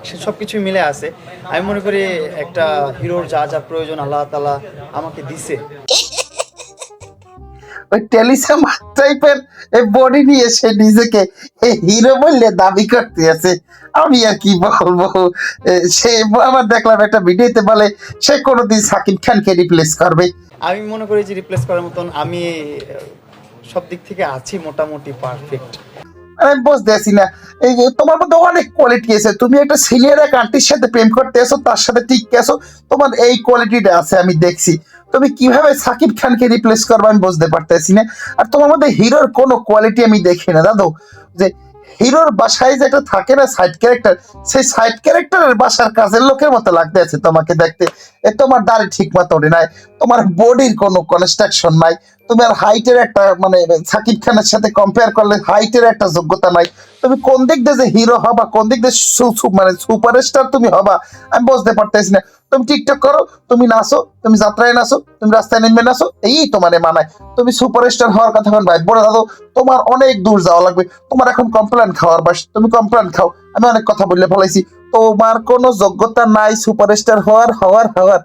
সে সবকিছুই মিলে আছে। আমি মনে করি একটা হিরোর যা যা প্রয়োজন আল্লাহ তাআলা আমাকে দিছে। ওই টেলিসামা টাইপের বডি নিয়ে সে নিজেকে হিরো বললে দাবি করতে আছে। আমি আর কি বলবো। সে আবার দেখলাম একটা ভিডিওতে বলে সে কোনোদিন সাকিব খানকে রিপ্লেস করবে। আমি মনে করি যে রিপ্লেস করার মতন আমি সব দিক থেকে আছি মোটামুটি পারফেক্ট। আমি বুঝতে আছি না, এই যে তোমার মধ্যে অনেক কোয়ালিটি আছে, তুমি একটা সিনিয়র এক আন্টির সাথে প্রেম করতে আসো, তার সাথে টিকতে আসো, তোমার এই কোয়ালিটিটা আছে আমি দেখছি। তুমি কিভাবে সাকিব খানকে রিপ্লেস করবে আমি বুঝতে পারতেছি না। আর তোমার মধ্যে হিরোর কোনো কোয়ালিটি আমি দেখি না দাদু। যে হিরোর বাসায় যে একটা থাকে না সাইড ক্যারেক্টার, সেই সাইড ক্যারেক্টারের বাসার কাজের লোকের মতো লাগতে আছে তোমাকে দেখতে। তোমার দাড়ি ঠিক মতো ওঠে নাই, তোমার বডির কোনো কনস্ট্রাকশন নাই, তোমার হাইটের একটা মানে সাকিব খানের সাথে কম্পেয়ার করলে হাইটের একটা যোগ্যতা নাই। তুমি কোন দিক দিয়ে যে হিরো হবা, কোন দিক দিয়ে মানে সুপারস্টার তুমি হবা আমি বুঝতে পারতেছি না। তুমি টিকটক করো, তুমি নাচো, তুমি যাত্রায় নাচো, তুমি রাস্তায় নেমে নাচো, এই তোমারে মানায়। তুমি সুপারস্টার হওয়ার কথা ভাই বলে দাদু, তোমার অনেক দূর যাওয়া লাগবে। তোমার এখন কমপ্লেন খাওয়ার বাস, তুমি কমপ্লেন খাও। আমি অনেক কথা বললে ফেলাইছি। তোমার কোনো যোগ্যতা নাই সুপারস্টার হওয়ার হওয়ার হওয়ার